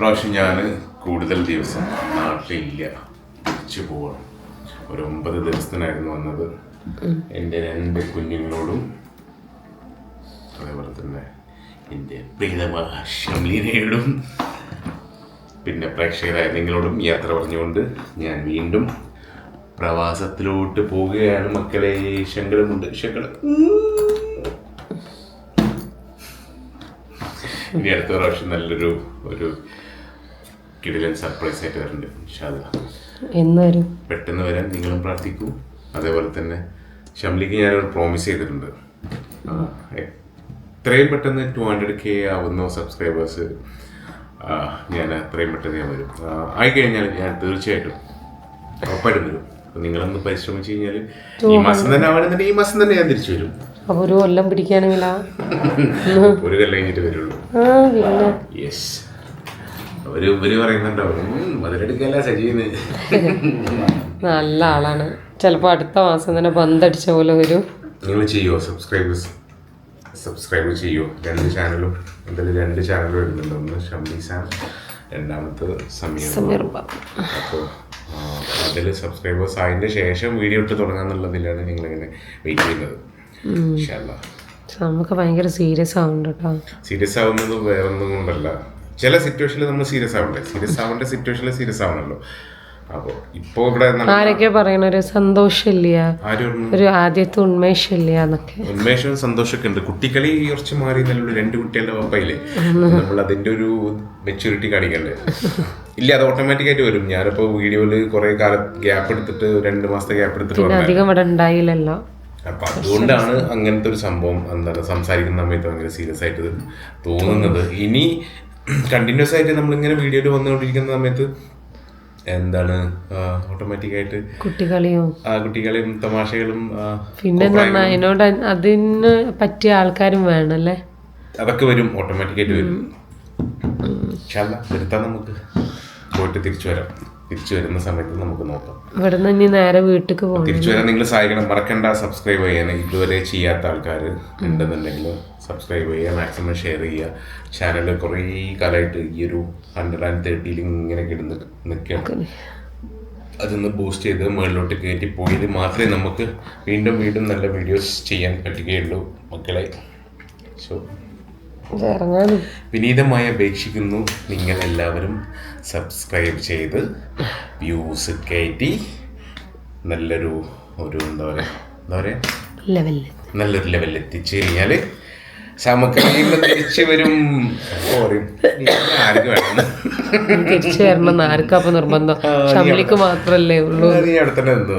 ഇപ്രാവശ്യം ഞാൻ കൂടുതൽ ദിവസം നാട്ടിലില്ല, തിരിച്ചു പോവാണ്. ഒരു 9 ദിവസത്തിനായിരുന്നു വന്നത്. എൻ്റെ 2 കുഞ്ഞുങ്ങളോടും അതേപോലെ തന്നെ എൻ്റെ പ്രിയതമ ഷംലീനയോടും പിന്നെ പ്രേക്ഷകരായ നിങ്ങളോടും യാത്ര പറഞ്ഞുകൊണ്ട് ഞാൻ വീണ്ടും പ്രവാസത്തിലോട്ട് പോവുകയാണ് മക്കളെ. ശങ്കരമുണ്ട് ശങ്കരം. ഇനി അടുത്ത പ്രാവശ്യം നല്ലൊരു കിടിലൻ സർപ്രൈസ് ആയിട്ട് വരുന്നുണ്ട്. പെട്ടെന്ന് വരാൻ നിങ്ങളും പ്രാർത്ഥിക്കൂ. അതേപോലെ തന്നെ ഷംലിക്ക് ഞാനൊരു പ്രോമിസ് ചെയ്തിട്ടുണ്ട്, എത്രയും പെട്ടെന്ന് 200K ആവുന്ന സബ്സ്ക്രൈബേഴ്സ് ഞാൻ എത്രയും പെട്ടെന്ന് ഞാൻ വരും. ആയിക്കഴിഞ്ഞാൽ ഞാൻ തീർച്ചയായിട്ടും ഉറപ്പായിട്ടും വരും. അപ്പം നിങ്ങളൊന്ന് പരിശ്രമിച്ചു കഴിഞ്ഞാൽ ഈ മാസം തന്നെ ആവണമെന്നുണ്ടെങ്കിൽ ഈ മാസം തന്നെ ഞാൻ തിരിച്ചു വരും. ഒരു കൊല്ലം പിടിക്കുകയാണെങ്കിലാ ഒരു കൊല്ലം കഴിഞ്ഞിട്ട് വരുള്ളൂ. യെസ്, ഇവര് പറയുന്നുണ്ടാവും മുതലെടുക്കല്ല സജീവന്. നല്ല ആളാണ്. ചിലപ്പോൾ അടുത്ത മാസം തന്നെ ബന്ധടിച്ച പോലെ വരും. നിങ്ങൾ ചെയ്യോ സബ്സ്ക്രൈബ് ചെയ്യോ? 2 ചാനലും എന്തായാലും 2 ചാനലും വരുന്നുണ്ട്. ഒന്ന് ഷംലി സാം, രണ്ടാമത്തെ സമീർ. അപ്പോൾ അതിൽ സബ്സ്ക്രൈബേഴ്സ് അതിൻ്റെ ശേഷം വീഡിയോ ഇട്ട് തുടങ്ങാന്നുള്ളതിലാണ് നിങ്ങളിങ്ങനെ വെയിറ്റ് ചെയ്യുന്നത്. നമുക്ക് ഭയങ്കര സീരിയസ് ആവുന്നുണ്ട് കേട്ടോ. സീരിയസ് ആവുന്നത് വേറെ ഒന്നും കൊണ്ടല്ല, ചില സിറ്റുവേഷനിൽ നമ്മൾ സീരിയസ് ആവണ്ടേ. സീരിയസ് ആവേണ്ട സിറ്റുവേഷനിൽ സീരിയസ് ആവണല്ലോ. അപ്പോൾ ഇപ്പോൾ ഇവിടെ ആരൊക്കെ പറയണ ഒരു സന്തോഷമില്ല, ഒരു ആദ്യത്തെ ഉന്മേഷമില്ല എന്നൊക്കെ. ഉന്മേഷവും സന്തോഷമൊക്കെ ഉണ്ട്. കുട്ടികളി കുറച്ച് മാറി നല്ലൊരു 2 കുട്ടികളുടെ പപ്പയില്ലേ, നമ്മൾ അതിൻ്റെ ഒരു മെച്യൂരിറ്റി കാണിക്കണ്ടേ? ഇല്ല, അത് ഓട്ടോമാറ്റിക്കായിട്ട് വരും. ഞാനിപ്പോൾ വീഡിയോയിൽ കുറേ കാലം ഗ്യാപ്പ് എടുത്തിട്ട് 2 മാസത്തെ ഗ്യാപ്പ് എടുത്തിട്ട് അധികം ഇവിടെ ഉണ്ടായില്ലല്ലോ. അപ്പം അതുകൊണ്ടാണ് അങ്ങനത്തെ ഒരു സംഭവം സംസാരിക്കുന്ന സമയത്ത് ഭയങ്കര സീരിയസ് ആയിട്ട് തോന്നുന്നത്. ഇനി കണ്ടിന്യൂസ് ആയിട്ട് നമ്മളിങ്ങനെ വീഡിയോയിൽ വന്നുകൊണ്ടിരിക്കുന്ന സമയത്ത് ഓട്ടോമാറ്റിക്കായിട്ട് കുട്ടികളെയും തമാശകളും പിന്നെ അതിനോട് അതിന് പറ്റിയ ആൾക്കാരും വേണല്ലേ, അതൊക്കെ വരും, ഓട്ടോമാറ്റിക്കായിട്ട് വരും. വരുത്താൻ നമുക്ക് പോയിട്ട് തിരിച്ചു വരുന്ന സമയത്ത് നമുക്ക് നോക്കാം. ഇവിടുന്ന് ഇനി നേരെ വീട്ടിലേക്ക് പോകാം. തിരിച്ചു വരാൻ നിങ്ങൾ സഹായിക്കണം. മറക്കണ്ട സബ്സ്ക്രൈബ് ചെയ്യാൻ. ഇതുവരെ ചെയ്യാത്ത ആൾക്കാർ ഉണ്ടെന്നുണ്ടെങ്കിൽ സബ്സ്ക്രൈബ് ചെയ്യുക, മാക്സിമം ഷെയർ ചെയ്യുക. ചാനൽ കുറേ കാലമായിട്ട് ഈ ഒരു 130 ഇങ്ങനെ കിടന്ന് നിൽക്കുകയാണ്. അതൊന്ന് ബൂസ്റ്റ് ചെയ്ത് മുകളിലോട്ട് കയറ്റി പോയത് മാത്രമേ നമുക്ക് വീണ്ടും നല്ല വീഡിയോസ് ചെയ്യാൻ പറ്റുകയുള്ളൂ മക്കളെ. സോ വിനീതമായി അപേക്ഷിക്കുന്നു, നിങ്ങൾ എല്ലാവരും സബ്സ്ക്രൈബ് ചെയ്ത് വ്യൂസ് കയറ്റി നല്ലൊരു നല്ലൊരു ലെവലിൽ എത്തിച്ചു കഴിഞ്ഞാൽ സമക്കളയിൽ തിരിച്ചു വരും. ആർക്ക് വേണം തിരിച്ചു വരണം? ആർക്കപ്പം നിർബന്ധം? ഷംലിക്ക് മാത്രല്ലേ ഉള്ളൂ. നീ അടുത്തന്നെ എന്തോ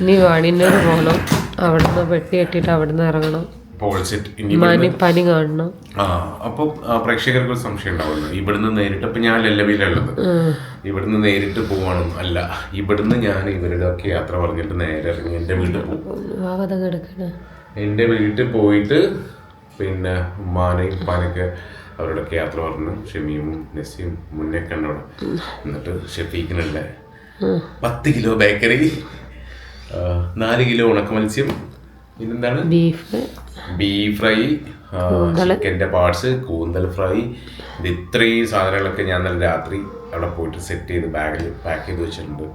ഇനി വാണിനോട് പോകണം, അവിടുന്ന് പെട്ടി കെട്ടിയിട്ട് അവിടുന്ന് ഇറങ്ങണം, പനി കാണണം. അപ്പോൾ പ്രേക്ഷകർക്ക് ഒരു സംശയം ഉണ്ടാവുമല്ലോ, ഇവിടുന്ന് നേരിട്ട് ഇപ്പം ഞാൻ ലല്ലവിയിലുള്ളത്, ഇവിടുന്ന് നേരിട്ട് പോവാനും അല്ല, ഇവിടുന്ന് ഞാൻ ഇവരുടെ ഒക്കെ യാത്ര പറഞ്ഞിട്ട് നേരെ ഇറങ്ങി എൻ്റെ വീട്ടിൽ പോകും. എൻ്റെ വീട്ടിൽ പോയിട്ട് പിന്നെ ഉമ്മാനെയും ഉപ്പാനൊക്കെ അവരോടൊക്കെ യാത്ര പറഞ്ഞു. ഷെമിയും നസിയും മുന്നേ കണ്ടോടെ. എന്നിട്ട് ഷെഫീക്കിനുള്ള 10 കിലോ ബേക്കറി, 4 കിലോ ഉണക്ക മത്സ്യം, പിന്നെന്താണ് ബീഫ് ഫ്രൈ, ചിക്കൻ്റെ പാർട്സ്, കൂന്തൽ ഫ്രൈ, ഇത്രയും സാധനങ്ങളൊക്കെ ഞാൻ നല്ല രാത്രി അവിടെ പോയിട്ട് സെറ്റ് ചെയ്ത് ബാഗിൽ പാക്ക് ചെയ്ത് വെച്ചിട്ടുണ്ട്.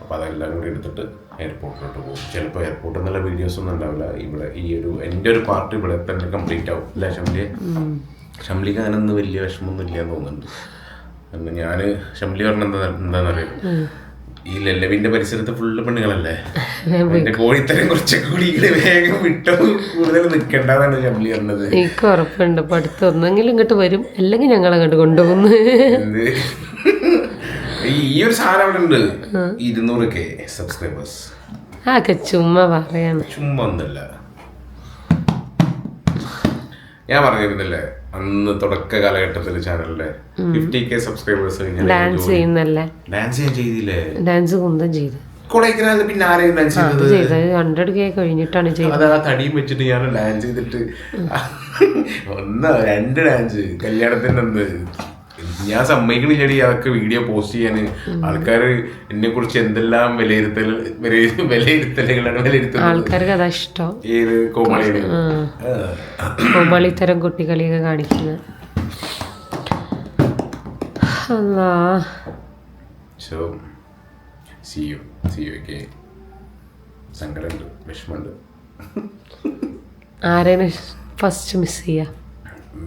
അപ്പോൾ അതെല്ലാം കൂടി എടുത്തിട്ട് എയർപോർട്ടിലോട്ട് പോകും. ചിലപ്പോൾ എയർപോർട്ടിൽ നിന്നുള്ള വീഡിയോസ് ഒന്നും ഉണ്ടാവില്ല. ഇവിടെ എൻ്റെ ഒരു പാർട്ട് ഇവിടെ തന്നെ കംപ്ലീറ്റ് ആവും. അല്ലേ ഷംലിക്ക് അങ്ങനൊന്നും വലിയ വിഷമമൊന്നും ഇല്ലയെന്ന് തോന്നുന്നുണ്ട്. കാരണം ഞാൻ ഷംലി പറഞ്ഞ എന്താണെന്നറിയാം, ഈ ലല്ലവിന്റെ പരിസരത്ത് ഫുള്ള് പെണ്ണുങ്ങളല്ലേ, എന്റെ കോഴിത്തരം കുറച്ചൊക്കെ കൂടി വേഗം വിട്ടോ, കൂടുതൽ നിൽക്കണ്ടെന്നാണ് ഷംലി പറഞ്ഞത്. എനിക്ക് ഉറപ്പുണ്ട് പഠിത്തം ഒന്നെങ്കിലും ഇങ്ങോട്ട് വരും, അല്ലെങ്കിൽ ഞങ്ങൾ അങ്ങോട്ട് കൊണ്ടുപോകുന്നു. ഈ ഒരു സാധനം അവിടെ ഉണ്ട്, 200K സബ്സ്ക്രൈബേഴ്സ്. ആക്കെ ചുമ്മാ പറയാണ്. ചുമ്മാ ഒന്നുമില്ല, ഞാൻ പറഞ്ഞിരുന്നില്ലേ അന്ന് തുടക്ക കാലഘട്ടത്തിൽ ചാനലിലെ 50K സബ്സ്ക്രൈബേഴ്സ്. ഡാൻസ് ചെയ്യുന്നല്ലേ? ഡാൻസ് ഞാൻ ചെയ്തില്ലേ? ഡാൻസ് കുന്തം ചെയ്തു. കൊടൈക്കനാൽ പിന്നെ ആരെയും ഡാൻസ് ചെയ്തത്? 100K കഴിഞ്ഞിട്ടാണ് ചെയ്തത്. അത് ആ തടിയും വെച്ചിട്ട് ഞാൻ ഡാൻസ് ചെയ്തിട്ട് 1-2 ഡാൻസ് കല്യാണത്തിന് എന്ത് ഞാൻ സമ്മതിക്കണില്ലടി അതൊക്കെ വീഡിയോ പോസ്റ്റ് ചെയ്യാൻ. ആൾക്കാർ എന്നെ കുറിച്ച് എന്തെല്ലാം വിലയിരുത്തലുകളാണ് വിലയിരുത്തുന്നത്. ആൾക്കാർക്ക് അതാ ഇഷ്ടം. ഏത് കോമാളിയാണ് കോമാളിത്തരം കുട്ടികളിയൊക്കെ കാണിക്കുന്നത്. അല്ലാ. സോ സി യു ഒക്കെ സങ്കടമുണ്ട്, വിഷമമുണ്ട്. ആരെയാണ് ഫസ്റ്റ് മിസ് ചെയ്യുക?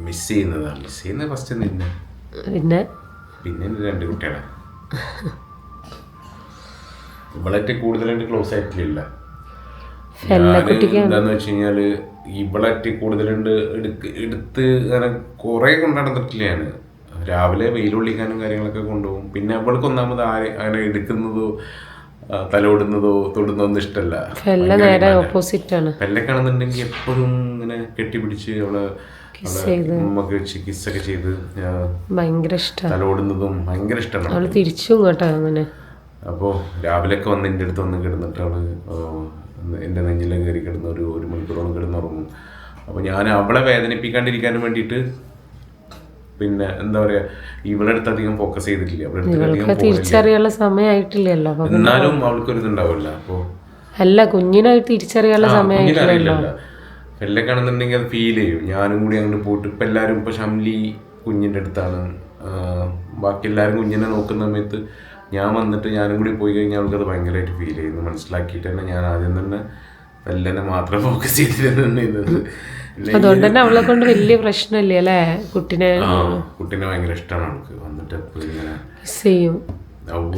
മിസ് ചെയ്യുന്നത് ഫസ്റ്റ് നിന്നെ, പിന്നെ പിന്നെ എൻ്റെ 2 കുട്ടികളെ. ഇവളായിട്ട് കൂടുതലായിട്ട് ക്ലോസ് ആയിട്ടില്ല. എന്താന്ന് വെച്ച് കഴിഞ്ഞാല് ഇവളായിട്ട് കൂടുതലുണ്ട് എടുത്ത് അങ്ങനെ കുറെ കൊണ്ടു നടന്നിട്ടില്ല ഞാൻ. രാവിലെ വെയിലൊള്ളിക്കാനും കാര്യങ്ങളൊക്കെ കൊണ്ടുപോകും. പിന്നെ അവൾക്ക് ഒന്നാമത് അങ്ങനെ എടുക്കുന്നതോ തലോടുന്നതോ തൊടുന്നതൊന്നും ഇഷ്ടമല്ല. പെല്ലക്കാണെന്നുണ്ടെങ്കിൽ എപ്പോഴും ഇങ്ങനെ കെട്ടിപ്പിടിച്ച് അവളെ ഉമ്മക്ക് വെച്ച് കിസ്സൊക്കെ ചെയ്ത് ഭയങ്കര ഇഷ്ടം, തലോടുന്നതും ഭയങ്കര ഇഷ്ടമാണ്. തിരിച്ചും കേട്ടോ അങ്ങനെ. അപ്പോൾ രാവിലെയൊക്കെ വന്ന് എൻ്റെ അടുത്ത് വന്ന് കിടന്നിട്ട് അവള് എൻ്റെ നെഞ്ചിലെ കയറി കിടന്ന് ഒരു മണിക്കൂറോളം കിടന്നുറങ്ങും. അപ്പോൾ ഞാൻ അവളെ വേദനിപ്പിക്കാണ്ടിരിക്കാനും വേണ്ടിയിട്ട് പിന്നെ എന്താ പറയാ, ഇവളുടെ അടുത്ത് അധികം ഫോക്കസ് ചെയ്തിട്ടില്ല. തിരിച്ചറിയാനുള്ള സമയമായിട്ടില്ലല്ലോ. എന്നാലും അവൾക്കൊരു ഇതുണ്ടാവില്ല. അപ്പോൾ അല്ല, കുഞ്ഞിനായിട്ട് തിരിച്ചറിയാനുള്ള സമയമായിട്ടില്ലല്ലോ. പെല്ലക്കാണെന്നുണ്ടെങ്കിൽ അത് ഫീൽ ചെയ്യും. ഞാനും കൂടി അങ്ങോട്ട് പോയിട്ട് ഇപ്പം എല്ലാവരും ഇപ്പോൾ ഷംലി കുഞ്ഞിൻ്റെ അടുത്താണ്, ബാക്കി എല്ലാവരും കുഞ്ഞിനെ നോക്കുന്ന സമയത്ത് ഞാൻ വന്നിട്ട് ഞാനും കൂടി പോയി കഴിഞ്ഞാൽ അവൾക്കത് ഭയങ്കരമായിട്ട് ഫീൽ ചെയ്യുന്നു. മനസ്സിലാക്കിയിട്ട് തന്നെ ഞാൻ ആദ്യം തന്നെ പെല്ലനെ മാത്രം ഫോക്കസ് ചെയ്തിരുന്നത്. അതുകൊണ്ട് തന്നെ അവളെ കൊണ്ട് വലിയ പ്രശ്നമില്ല അല്ലേ? കുട്ടിനെ ഭയങ്കര ഇഷ്ടമാണ് അവൾക്ക്. വന്നിട്ട് എപ്പോഴും ഇങ്ങനെ മിസ് ചെയ്യും.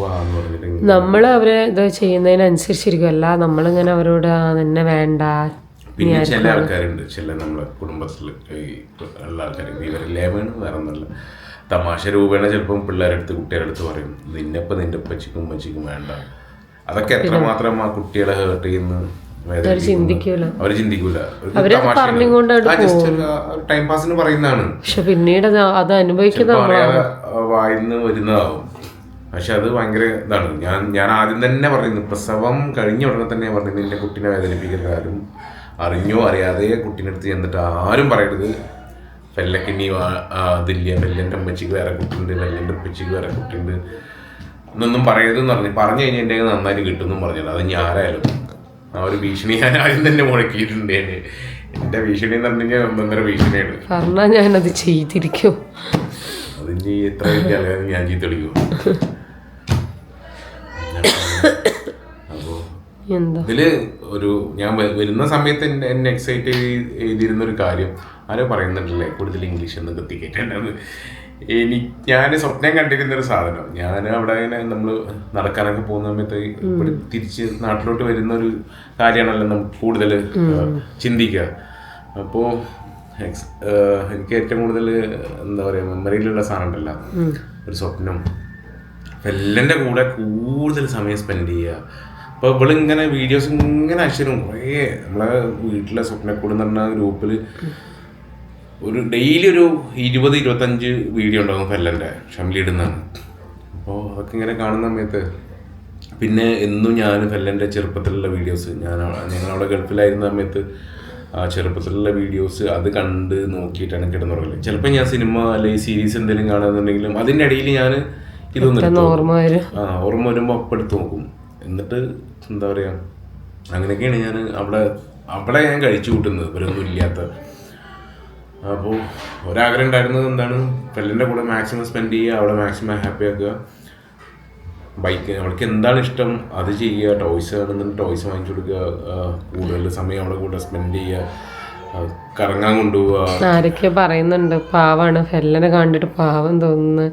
പറഞ്ഞിട്ട് നമ്മൾ അവരെ ഇത് ചെയ്യുന്നതിനനുസരിച്ചിരിക്കുമല്ല, നമ്മളിങ്ങനെ അവരോട് തന്നെ വേണ്ട. പിന്നെ ചില ആൾക്കാരുണ്ട്, ചില നമ്മളെ കുടുംബത്തിൽ ഉള്ള ആൾക്കാർ, ഇവരെല്ലാമാണ് വേറെ ഒന്നല്ല, തമാശ രൂപേണ ചിലപ്പം പിള്ളേരെടുത്ത് കുട്ടികളുടെ അടുത്ത് പറയും, നിന്നെപ്പം നിന്റെ ഉപ്പച്ചിക്കും വേണ്ട. അതൊക്കെ എത്രമാത്രം ആ കുട്ടികളെ ഹേർട്ട് ചെയ്യുന്നു. അവര് ചിന്തിക്കൂല. ടൈം പാസിന് പറയുന്നതാണ്, പക്ഷെ പിന്നീട് അത് അനുഭവിക്കുന്ന വായിന്ന് വരുന്നതാവും. പക്ഷെ അത് ഭയങ്കര ഇതാണ്. ഞാൻ ആദ്യം തന്നെ പറയുന്നു, പ്രസവം കഴിഞ്ഞ ഉടനെ തന്നെ പറയുന്നത്, നിന്റെ കുട്ടീനെ വേദനിപ്പിക്കുന്ന കാര്യം അറിഞ്ഞോ അറിയാതെ കുട്ടീൻ്റെ അടുത്ത് ചെന്നിട്ട് ആരും പറയരുത് പെല്ലക്ക് ഇനി അതില്ല, പെല്ലൻ്റെ അമ്മച്ചിക്ക് വേറെ കുട്ടിയുണ്ട്, പെല്ലൻ്റെ ഉപ്പച്ചിക്ക് വേറെ കുട്ടിയുണ്ട് എന്നൊന്നും പറയരുതെന്ന് പറഞ്ഞു കഴിഞ്ഞാൽ എൻ്റെ നന്നായിട്ട് കിട്ടുമെന്നും പറഞ്ഞത്. അത് ഞാനായാലും ആ ഒരു ഭീഷണി ഞാൻ ആദ്യം തന്നെ മുഴക്കിയിട്ടുണ്ട്. എൻ്റെ ഭീഷണി എന്ന് പറഞ്ഞു കഴിഞ്ഞാൽ 1.5 ഭീഷണിയാണ്. പറഞ്ഞാൽ ഞാനത് ചെയ്തിരിക്കും. അതിന് എത്ര ആൾക്കാരും ഞാൻ ചീത്തളിക്കും. അപ്പോൾ ഇതില് ഒരു ഞാൻ വരുന്ന സമയത്ത് എന്നെ എക്സൈറ്റ് ചെയ്തിരുന്നൊരു കാര്യം ആരോ പറയുന്നുണ്ടല്ലേ, കൂടുതൽ ഇംഗ്ലീഷ് ഒന്നും കത്തിക്കേറ്റത്. ഞാൻ സ്വപ്നം കണ്ടിരുന്നൊരു സാധനം, ഞാൻ അവിടെ ഇങ്ങനെ നമ്മൾ നടക്കാനൊക്കെ പോകുന്ന സമയത്ത് ഇവിടെ തിരിച്ച് നാട്ടിലോട്ട് വരുന്ന ഒരു കാര്യമാണല്ലോ നമ്മൾ കൂടുതൽ ചിന്തിക്കുക. അപ്പോൾ എനിക്ക് ഏറ്റവും കൂടുതൽ എന്താ പറയുക മെമ്മറിയിലുള്ള സാധനം ഉണ്ടല്ലോ, ഒരു സ്വപ്നം, പെല്ലൻ്റെ കൂടെ കൂടുതൽ സമയം സ്പെൻഡ് ചെയ്യുക. അപ്പോൾ ഇവളിങ്ങനെ വീഡിയോസ് ഇങ്ങനെ അയച്ചിരും കുറേ. നമ്മളെ വീട്ടിലെ സ്വപ്നക്കൂട് എന്ന് പറഞ്ഞ ഗ്രൂപ്പിൽ ഒരു ഡെയിലി ഒരു 20-25 വീഡിയോ ഉണ്ടാകും പെല്ലൻ്റെ, ഷംലി ഇടുന്നതാണ്. അപ്പോൾ അതൊക്കെ ഇങ്ങനെ കാണുന്ന സമയത്ത് പിന്നെ എന്നും ഞാൻ പെല്ലൻ്റെ ചെറുപ്പത്തിലുള്ള വീഡിയോസ്, ഞങ്ങളവിടെ ഗൾഫിലായിരുന്ന സമയത്ത് ആ ചെറുപ്പത്തിലുള്ള വീഡിയോസ് അത് കണ്ട് നോക്കിയിട്ടാണ് കിടന്നുറങ്ങല്. ചിലപ്പോൾ ഞാൻ സിനിമ അല്ലെങ്കിൽ സീരീസ് എന്തെങ്കിലും കാണുന്നുണ്ടെങ്കിലും അതിൻ്റെ ഇടയിൽ ഞാൻ ഇതൊന്നും ഓർമ്മ വരുമ്പോൾ അപ്പം എടുത്ത് നോക്കും. എന്നിട്ട് എന്താ പറയുക, അങ്ങനെയൊക്കെയാണ് ഞാൻ അവിടെ ഞാൻ കഴിച്ചു കൂട്ടുന്നത്, ഇവരൊന്നും ഇല്ലാത്ത. അപ്പോൾ ഒരാഗ്രഹം ഉണ്ടായിരുന്നത് എന്താണ്, പെല്ലിൻ്റെ കൂടെ മാക്സിമം സ്പെൻഡ് ചെയ്യുക, അവിടെ മാക്സിമം ഹാപ്പി ആക്കുക. ബൈക്ക് അവൾക്ക് എന്താണ് ഇഷ്ടം അത് ചെയ്യുക, ടോയ്സ് ആണെന്നുണ്ടെങ്കിൽ ടോയ്സ് വാങ്ങിച്ചു കൊടുക്കുക, കൂടുതൽ സമയം അവളുടെ കൂടെ സ്പെൻഡ് ചെയ്യുക, കറങ്ങാൻ കൊണ്ടുപോവുക. ആരൊക്കെ പറയുന്നുണ്ട് പാവാണ്, ഫെല്ലനെ കണ്ടിട്ട് പാവം തോന്നുന്നു,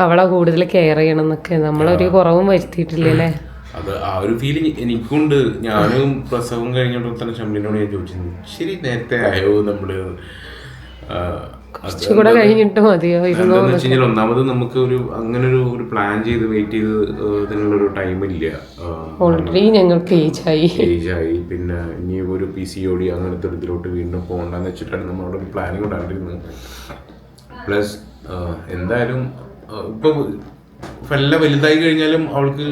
അവളെ കൂടുതൽ കെയർ ചെയ്യണം എന്നൊക്കെ. നമ്മളൊരു കുറവും വരുത്തിയിട്ടില്ലല്ലേ. അത് ആ ഒരു ഫീലിംഗ് എനിക്കുണ്ട്. ഞാനും പ്രസവം കഴിഞ്ഞോണ്ട് തന്നെ ഷംലിനോട് ഞാൻ ചോദിച്ചിരുന്നു, ശരി നേരത്തെ ആയോ നമ്മള് കുറച്ചുകൂടെ കഴിഞ്ഞിട്ട് മതിയോ? എന്താണെന്ന് വെച്ച് കഴിഞ്ഞാൽ ഒന്നാമത് നമുക്ക് അങ്ങനെ ഒരു പ്ലാൻ ചെയ്ത് വെയിറ്റ് ചെയ്ത് ഇതിനുള്ളൊരു ടൈമില്ല. ഓൾറെഡി ഞങ്ങൾക്ക് ഏജ് ആയി. പിന്നെ ഇനി ഒരു PCOD അങ്ങനത്തെ ഇതിലോട്ട് വീണ്ടും പോകണ്ടെന്ന് വെച്ചിട്ടാണ് നമ്മളവിടെ ഒരു പ്ലാനിങ് ഉണ്ടായിരുന്നത്. പ്ലസ് എന്തായാലും ഇപ്പൊ വല്ല വലുതായി കഴിഞ്ഞാലും അവൾക്ക്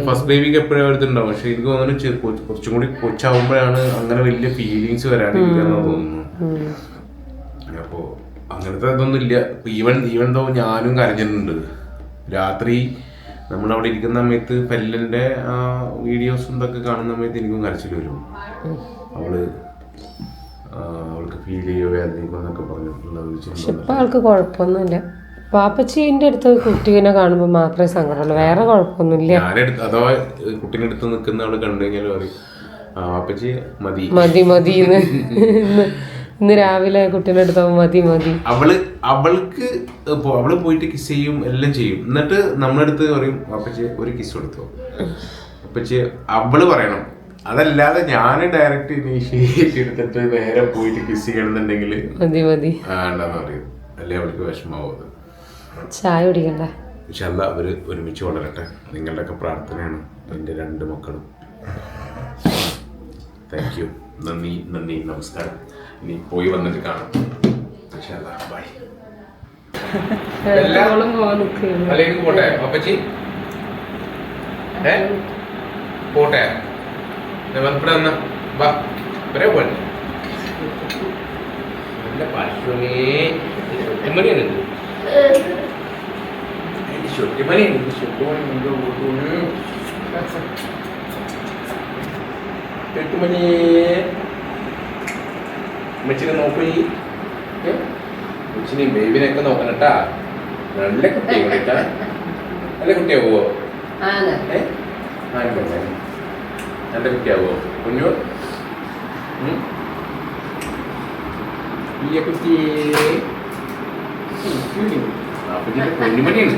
ഫസ്റ്റ് ബേബിക്ക് എപ്പോഴും അവരുണ്ടാവും. പക്ഷെ എനിക്ക് തോന്നുന്നു കുറച്ചും കൂടി കൊച്ചാവുമ്പോഴാണ് അങ്ങനെ വലിയ ഫീലിങ്സ് വരാണ്ടിരിക്കാന്ന് തോന്നുന്നു. അപ്പോ അങ്ങനത്തെ ഇതൊന്നും ഇല്ല. ഈവൻ തോ ഞാനും കരഞ്ഞിട്ടുണ്ട് രാത്രി. നമ്മളവിടെ ഇരിക്കുന്ന സമയത്ത് പെല്ലന്റെ ആ വീഡിയോസും ഇതൊക്കെ കാണുന്ന സമയത്ത് എനിക്കും കരച്ചിൽ വരും. അവൾക്ക് ഫീൽ ചെയ്യോ വേദനിക്കോ എന്നൊക്കെ പറഞ്ഞിട്ടുള്ളത്. ആൾക്ക് കുഴപ്പമൊന്നുമില്ല, പാപ്പച്ചീൻ്റെ അടുത്ത് കുട്ടീനെ കാണുമ്പോൾ മാത്രമേ സങ്കടമുള്ളൂ, വേറെ കുഴപ്പമൊന്നുമില്ല. ഞാനെടുത്ത് അഥവാ കുട്ടീനെ അടുത്ത് നിൽക്കുന്ന ആള് കണ്ടു കഴിഞ്ഞാൽ പറയും പാപ്പച്ചി മതി മതി മതി ഇന്ന് രാവിലെ കുട്ടീനെ അടുത്ത് മതി മതി. അവൾക്ക് അവള് പോയിട്ട് കിസ് ചെയ്യും, എല്ലാം ചെയ്യും. എന്നിട്ട് നമ്മളടുത്ത് പറയും പാപ്പച്ചി ഒരു കിസ് കൊടുത്തോ. അപ്പച്ചി അവള് പറയണം. അതല്ലാതെ ഞാൻ ഡയറക്റ്റ് ഇനീഷ്യേറ്റ് എടുത്തിട്ട് നേരെ പോയിട്ട് കിസ് ചെയ്യണമെന്നുണ്ടെങ്കിൽ മതി മതി വേണ്ടെന്ന് പറയും. അല്ലെ അവൾക്ക് വിഷമാവും. ചായ കുടിക്കണ്ട. പക്ഷെ അല്ല, അവര് ഒരുമിച്ച് വളരട്ടെ. നിങ്ങളുടെയൊക്കെ പ്രാർത്ഥനയാണ് എൻ്റെ 2 മക്കളും. Thank you. നന്ദി നമസ്കാരം. ഇനി പോയി വന്നിട്ട് കാണാം. ബൈ. അല്ലെങ്കിൽ പോട്ടെ അപ്പച്ചി, പോട്ടെ. ഇവിടെ വന്ന വാ, വരെ പോട്ടെ. നല്ല പശുവേ ചുറ്റുമണിയാണ്. ഉമ്മച്ചിനെ നോക്കി, ഉമ്മച്ചിനെയും ബേബിനെയൊക്കെ നോക്കണം കേട്ടാ. നല്ല കുട്ടിയാ, നല്ല കുട്ടിയാവോ? നല്ല കുട്ടിയാവോ കുഞ്ഞു? ഈ കുട്ടിയെ പൊന്നുമണിയാണ്.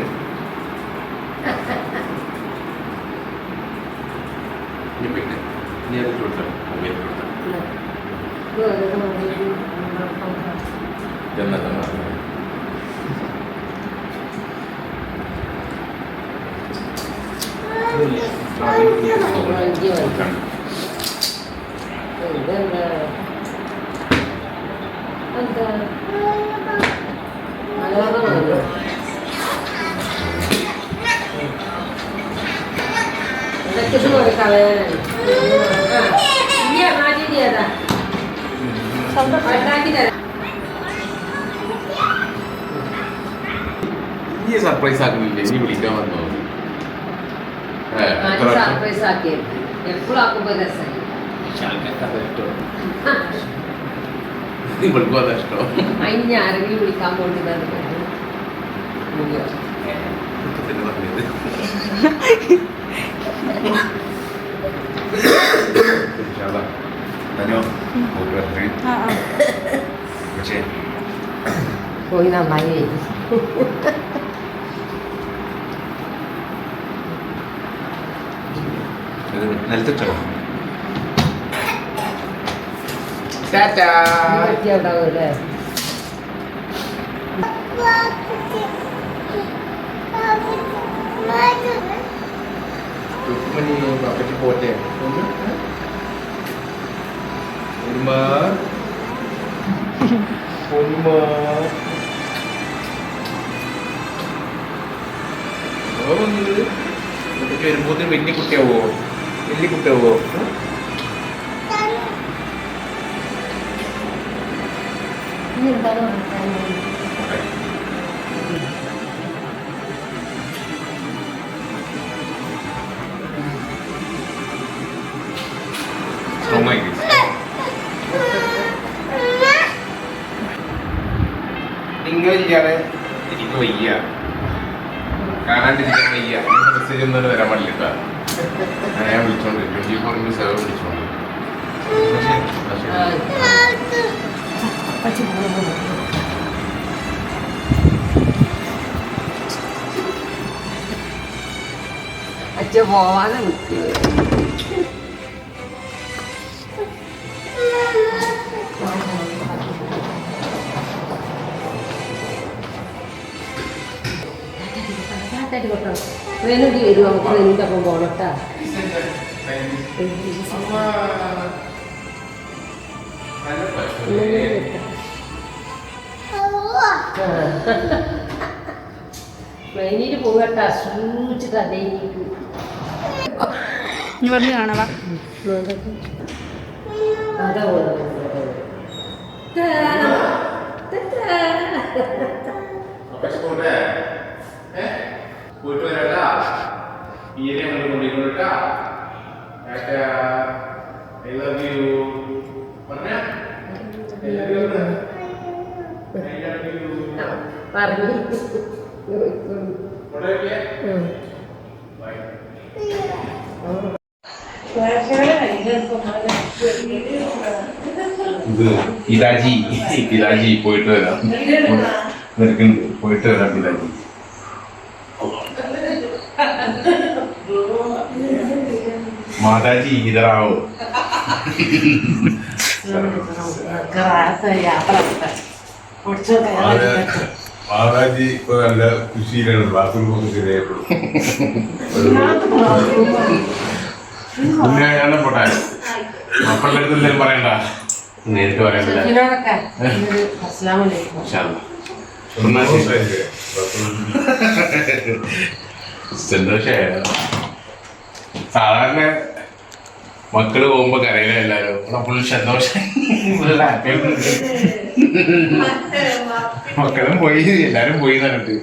ഈ സർപ്രൈസ് ആക്കുന്നില്ലേ? നീ വിളിക്കാൻ വന്നോ? സർപ്രൈസ് ആക്കി എപ്പോഴും ആക്കുമ്പോ രസം. ഇവൾക്കും അതാ ഇഷ്ടം. അതിന് ഞാൻ ആരെങ്കിലും വിളിക്കാൻ പോകേണ്ടത് പോയി നന്നായി. നിലത്തിട്ടോ ഉണ്ടാവൂല്ലേ? പോട്ടെ. വരുമ്പോത്തിന് വലിയ കുട്ടിയാവോ? വലിയ കുട്ടിയാവോ? നിങ്ങളില്ലാതെ എനിക്ക് വയ്യ, കാണാണ്ടിരിക്കാൻ വയ്യ. മെസ്സേജ് ഒന്നും വരാൻ പാടില്ല. ഞാൻ വിളിച്ചോണ്ട് 24/7 വിളിച്ചോണ്ട്. അച്ഛ പോവാതെ വിട്ടു. വേണമെങ്കിൽ വരും, നമുക്ക് നിന്റെ ഒപ്പം പോണട്ടാ. ട്രെയിനിൽ പോകട്ടാ, സൂക്ഷിച്ചിട്ടാ ട്രെയിനിക്ക്. ഇവിടുന്ന് കാണാം. അതാ പോയിട്ട് വരാട്ടാ. ഈരെ കൊണ്ടിട്ടാ. I love you. പറഞ്ഞ I love you. പറഞ്ഞു. ഇത് പിതാജി പോയിട്ട് വരാം. നിനക്കുണ്ട് പോയിട്ട് വരാം പിതാജി. മാതാജി ഇതറാവോ മാതാജി ഇപ്പൊ നല്ല ഖുഷിയിലാണ്. ബാത്റൂമൊക്കെ ശരിയായപ്പോഴും പിന്നെ ഞാൻ പോട്ടെ. മക്കളുടെ അടുത്ത് എന്തെങ്കിലും പറയണ്ട, നേരിട്ട് പറയണ്ട. സന്തോഷായ സാധാരണ മക്കള് പോകുമ്പോ കരയില എല്ലാരും ഫുൾ സന്തോഷം. മക്കളും പോയി, എല്ലാരും പോയി എന്നിട്ട്